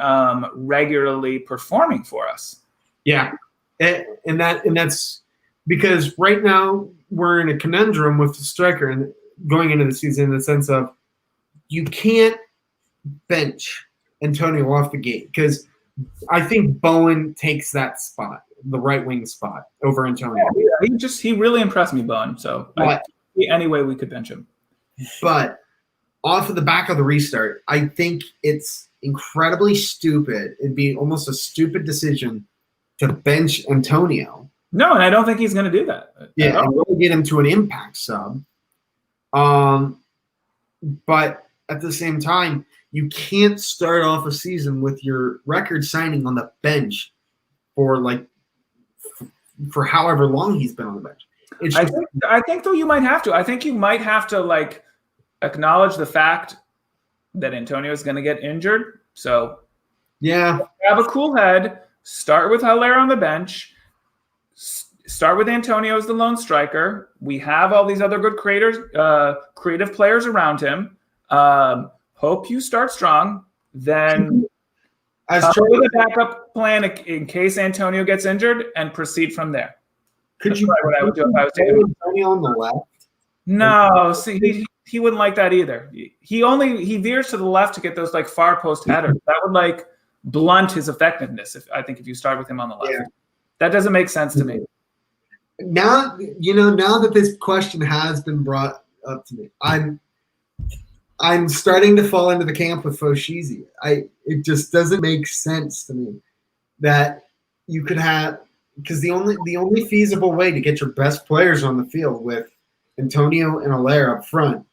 regularly performing for us, yeah, and that's because right now we're in a conundrum with the striker and going into the season in the sense of you can't bench Antonio off the gate because I think Bowen takes that spot, the right wing spot over Antonio. Yeah, he really impressed me, Bowen. So I see any way we could bench him. But off of the back of the restart, I think it's incredibly stupid. It'd be almost a stupid decision to bench Antonio. No, and I don't think he's going to do that. Yeah, and really get him to an impact sub. But at the same time, you can't start off a season with your record signing on the bench for however long he's been on the bench. I think though you might have to. I think you might have to acknowledge the fact that Antonio is going to get injured. So yeah, have a cool head. Start with Haller on the bench. Start with Antonio as the lone striker. We have all these other good creative players around him. Hope you start strong. Then with a backup plan in case Antonio gets injured and proceed from there. Could you what I would do if I was Antonio on the left? No, see, he wouldn't like that either. He veers to the left to get those far post headers. That would blunt his effectiveness. If you start with him on the left, that doesn't make sense to me. Now that this question has been brought up to me, I'm starting to fall into the camp with Foshizi. It just doesn't make sense to me that you could have, because the only feasible way to get your best players on the field with Antonio and Haller up front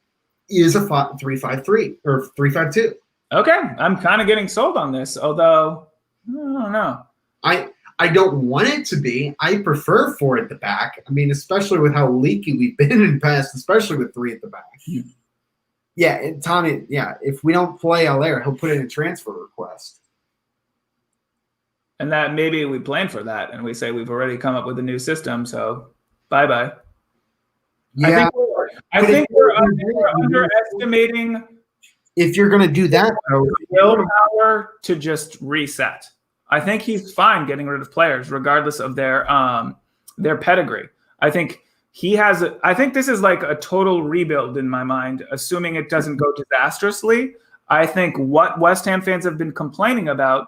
is a 3-5-3 or 3-5-2. Okay, I'm kind of getting sold on this, although I don't know. I don't want it to be. I prefer 4 at the back. I mean, especially with how leaky we've been in the past, especially with 3 at the back. Yeah, and Tommy, if we don't play Haller, he'll put in a transfer request. And that maybe we plan for that, and we say we've already come up with a new system, so bye-bye. Yeah, I think we're underestimating. If you're going to do that, though, willpower to just reset. I think he's fine getting rid of players, regardless of their pedigree. I think I think this is a total rebuild in my mind, assuming it doesn't go disastrously. I think what West Ham fans have been complaining about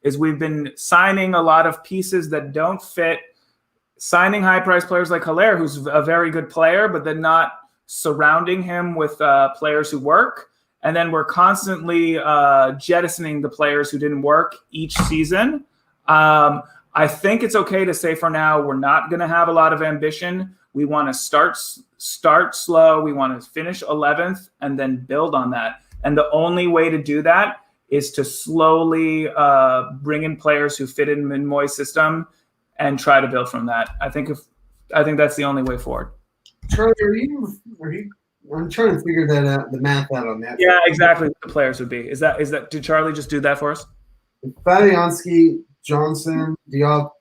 is we've been signing a lot of pieces that don't fit, signing high-priced players like Haller, who's a very good player, but then not surrounding him with players who work. And then we're constantly jettisoning the players who didn't work each season. I think it's okay to say for now we're not going to have a lot of ambition. We want to start slow. We want to finish 11th and then build on that. And the only way to do that is to slowly bring in players who fit in Moyes' system and try to build from that. I think that's the only way forward. Charlie, are you? I'm trying to figure that out, the math out on that. Yeah, exactly what the players would be. Is that did Charlie just do that for us? Fabianski, Johnson, Diop,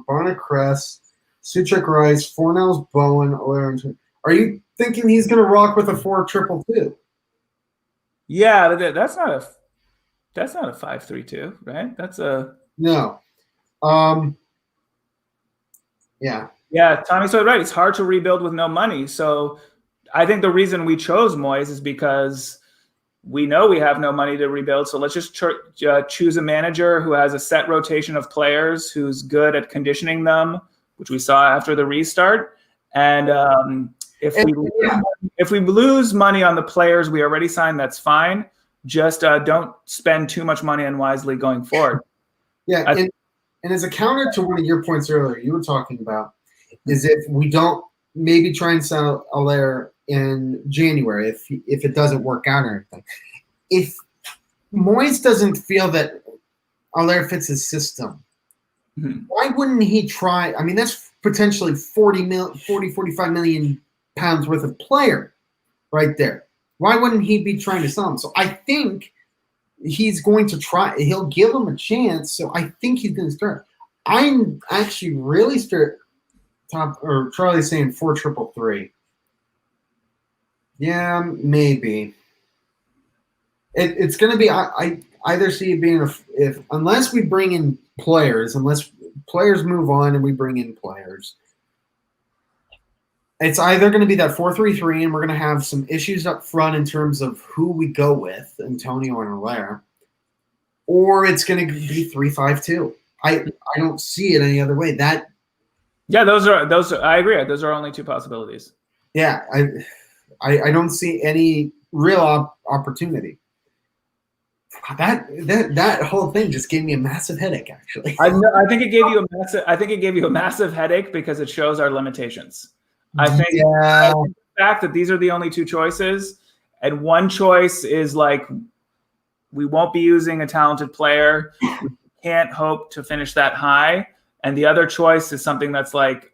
Barnett Cress, Suchek Rice, Fornells, Bowen, Haller. Are you thinking he's going to rock with a 4-2-2? Yeah, that's not a 5-3-2, right? That's a no. Yeah. Yeah, Tommy's so right. It's hard to rebuild with no money. So I think the reason we chose Moyes is because we know we have no money to rebuild. So let's just choose a manager who has a set rotation of players, who's good at conditioning them, which we saw after the restart. And if we lose money on the players we already signed, that's fine. Just don't spend too much money unwisely going forward. Yeah, and as a counter to one of your points earlier, you were talking about is if we don't maybe try and sell Haller in January if it doesn't work out or anything. If Moyes doesn't feel that Haller fits his system, why wouldn't he try? I mean, that's potentially 45 million pounds worth of player right there. Why wouldn't he be trying to sell him? So I think he's going to try. He'll give him a chance. So I think he's going to start. I'm actually really Charlie's saying 4-3-3. Yeah, maybe. It's going to be. I either see it being if unless we bring in players, unless players move on and we bring in players. It's either going to be that 4-3-3, and we're going to have some issues up front in terms of who we go with, Antonio and Allaire, or it's going to be 3-5-2. I don't see it any other way. Those are. I agree. Those are only two possibilities. Yeah, I don't see any real opportunity. That whole thing just gave me a massive headache. Actually, I think it gave you a massive headache because it shows our limitations. I think the fact that these are the only two choices, and one choice is like we won't be using a talented player. We can't hope to finish that high. And the other choice is something that's like,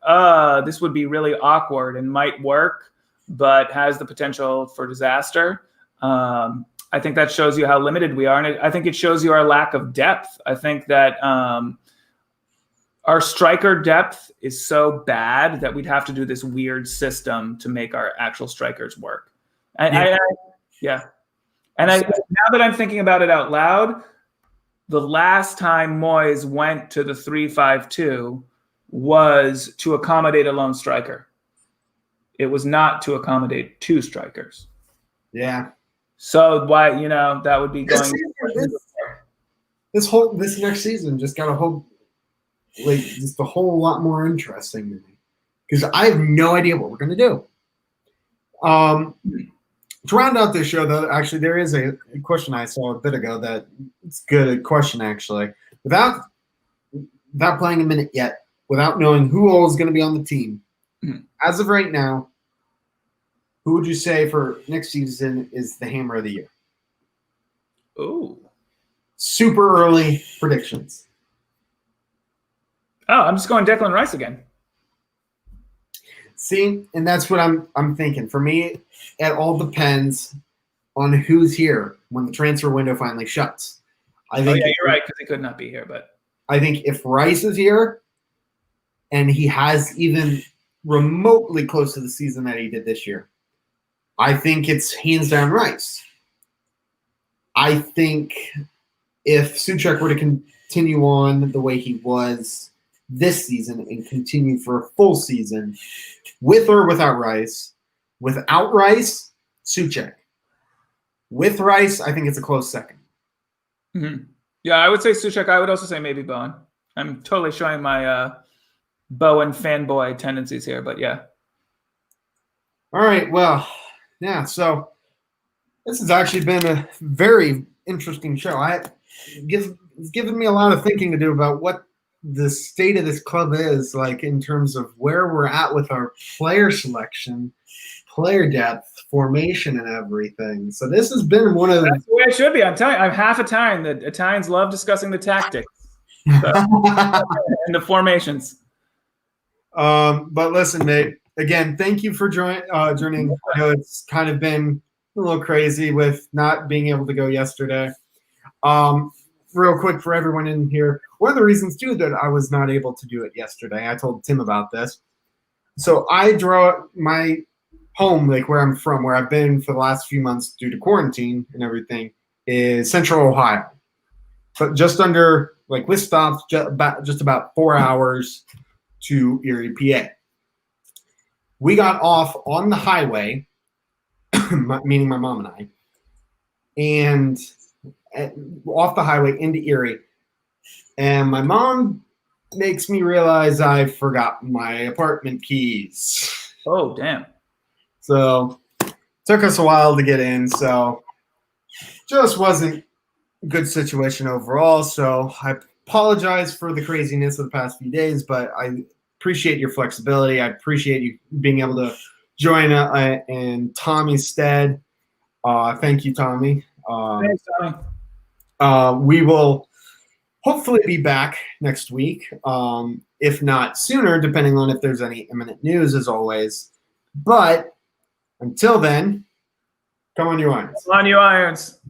this would be really awkward and might work, but has the potential for disaster. I think that shows you how limited we are. And I think it shows you our lack of depth. I think that our striker depth is so bad that we'd have to do this weird system to make our actual strikers work. And now that I'm thinking about it out loud, the last time Moyes went to the 3-5-2 was to accommodate a lone striker. It was not to accommodate two strikers. Yeah. So why, that would be going. This next season just got a whole lot more interesting to me because I have no idea what we're going to do. To round out this show, though, actually, there is a question I saw a bit ago that it's a good question, actually. Without playing a minute yet, without knowing who all is going to be on the team, as of right now, who would you say for next season is the hammer of the year? Ooh. Super early predictions. Oh, I'm just going Declan Rice again. See, and that's what I'm thinking. For me, it all depends on who's here when the transfer window finally shuts. You're right, because he could not be here. But I think if Rice is here and he has even remotely close to the season that he did this year, I think it's hands down Rice. I think if Souček were to continue on the way he was this season and continue for a full season, with or without Rice, Souček. With Rice, I think it's a close second. Mm-hmm. Yeah, I would say Souček. I would also say maybe Bowen. I'm totally showing my Bowen fanboy tendencies here, but yeah. All right, well, yeah, so this has actually been a very interesting show. It's given me a lot of thinking to do about what the state of this club is, like in terms of where we're at with our player selection, player depth, formation, and everything. So this has been one of That's the way it should be. I'm telling you, I'm half Italian. The Italians love discussing the tactics and the formations. But listen, mate, again, thank you for joining. I know it's kind of been a little crazy with not being able to go yesterday. Real quick for everyone in here, one of the reasons too that I was not able to do it yesterday, I told Tim about this. So I draw my home, like where I'm from, where I've been for the last few months due to quarantine and everything, is Central Ohio. But just under, like with stops, just about 4 hours to Erie, PA. We got off on the highway, meaning my mom and I, and off the highway into Erie. And my mom makes me realize I forgot my apartment keys. Oh, damn. So it took us a while to get in. So just wasn't a good situation overall. So I apologize for the craziness of the past few days, but I appreciate your flexibility. I appreciate you being able to join in Tommy's stead. Thank you, Tommy. Thanks, Tommy. We will hopefully be back next week, if not sooner, depending on if there's any imminent news, as always. But until then, come on, you Irons. Come on, you Irons.